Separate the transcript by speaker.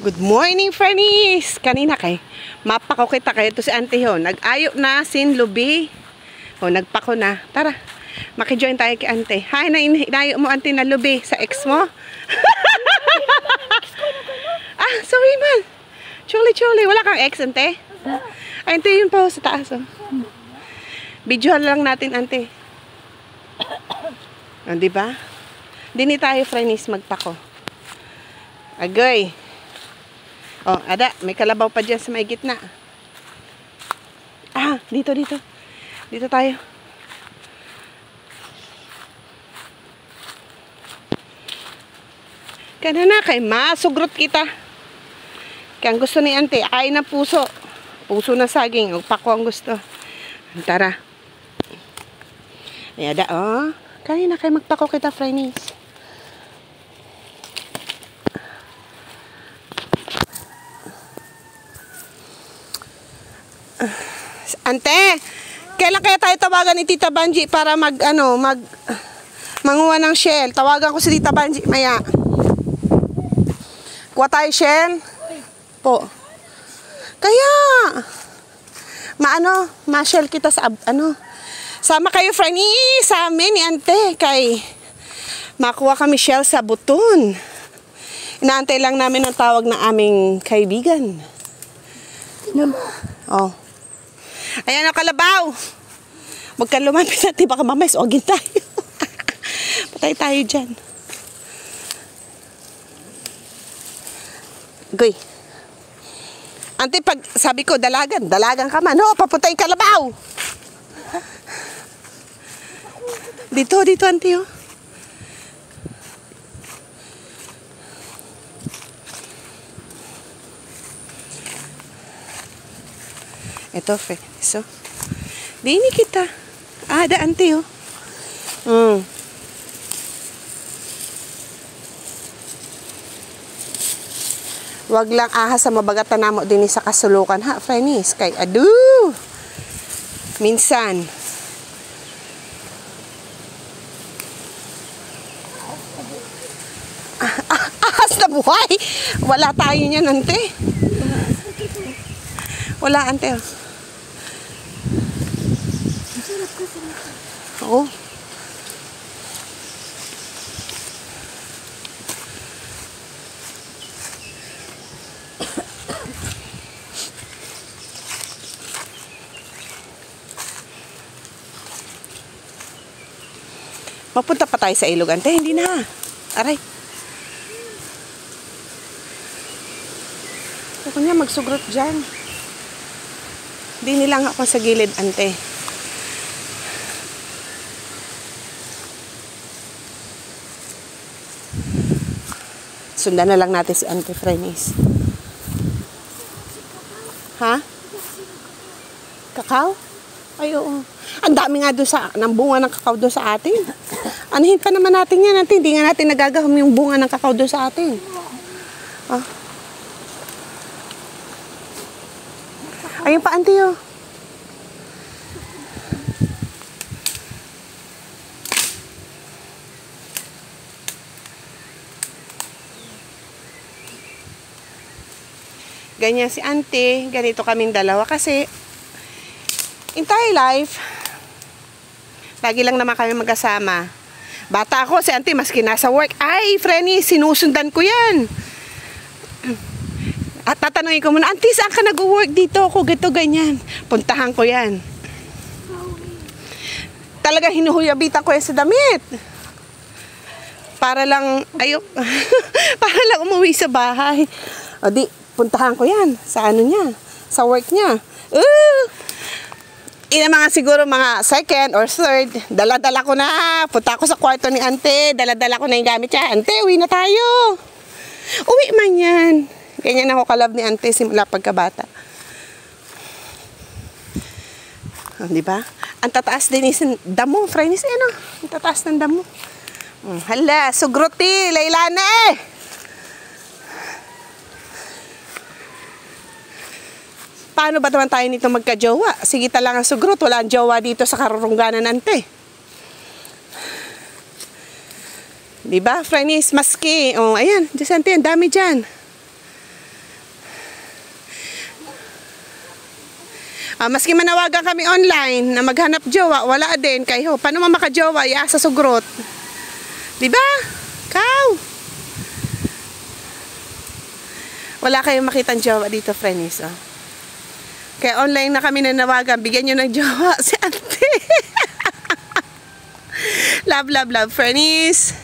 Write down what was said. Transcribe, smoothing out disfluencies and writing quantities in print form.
Speaker 1: Good morning, Fernies! Kanina kay, mapako kita kayo. Ito si Auntie ho. Nag-ayo na sin lubi. O, nagpako na. Tara, makijoin tayo kay Auntie. Hi, nayo mo Auntie na lubi sa ex mo? Ah, sorry man. Chuli. Wala kang ex, Auntie? Ay, Auntie, yun po sa taas. Oh. Video lang natin, Auntie. O, diba? Dini tayo, Fernies, magpako. Agoy. Oh, ada, may kalabaw pa dyan sa may gitna. Ah, dito. Dito tayo. Kana na kay masugrot kita. Kaya ang gusto ni Auntie, ay na puso. Puso na saging. O, pako ang gusto. Tara. Ay, ada, oh. Kanina kay magpako kita, Fernies. Ante, kailan kaya tayo tawagan ni Tita Banji para manguha ng shell? Tawagan ko si Tita Banji maya. Kuha tayo shell? Po. Kaya, ma-shell kita sa, sama kayo, Fernies, sa amin ni Ante, kay makuha kami shell sa buton. Inaantay lang namin ang tawag ng aming kaibigan. Oh. Ayan ang kalabaw. Huwag kang lumapit natin. Baka mamay sogin tayo. Patay tayo dyan. Goy. Ante, pag sabi ko, dalagan ka man. No, papunta yung kalabaw. Dito, Ante, oh. Ito, so. Dini kita. Ah, ada Auntie, oh. Wag lang ahas sa mabagatan namo din sa kasulukan, ha, Fernies? Kay adu. Minsan. Ahas na buhay. Wala tayo niyan, Auntie. Wala, Auntie, oh. Oo. Mapunta pa tayo sa ilog, Auntie. Hindi na. Aray. Ako niya magsugrot dyan. Hindi nilang ako sa gilid, Auntie. Sundan na lang natin si Auntie Fernies. Ha? Kakao? Ay, oo. Ang dami nga doon ng bunga ng kakao doon sa atin. Anihin pa naman natin yan, Auntie. Hindi nga natin nagagahom yung bunga ng kakao doon sa atin. Ah. Ayun pa, Auntie, oh. Ganyan si Auntie, ganito kaming dalawa kasi entire life lagi lang naman kami magkasama. Bata ako, si Auntie maski nasa work, ay Fernies, sinusundan ko yan. At tatanungin ko muna, Auntie, saan ka nag-work dito? Ako, gito, ganyan. Puntahan ko yan. Talaga hinuhuyabitan ko yan sa damit. Para lang, para lang umuwi sa bahay. O di, puntahan ko yan sa niya, sa work niya. Mga siguro mga second or third, dala-dala ko na. Punta ako sa kwarto ni Auntie, dala-dala ko na yung gamit niya. Auntie, uwi na tayo. Uwi man yan. Ganyan ako kalab ni Auntie simula pagkabata. Di ba? Ang tataas din is damo, Fernies, ang tataas ng damo. Hala, sugroti, Lailana eh. Paano ba naman tayo nito magka-jowa? Sige talang ang sugrot, wala ang jowa dito sa karurungganan, Auntie. Diba, Fernies, maski. Oh, ayan, Auntie, ang dami dyan. Maski manawagan kami online na maghanap jowa, wala din. Kayo, paano makajowa? Iasa sugrot. Diba? Kaw! Wala kayong makitang jowa dito, friends. Oh. Kaya online na kami nanawagan. Bigyan nyo ng jowa si Auntie. Love, love, love, friends.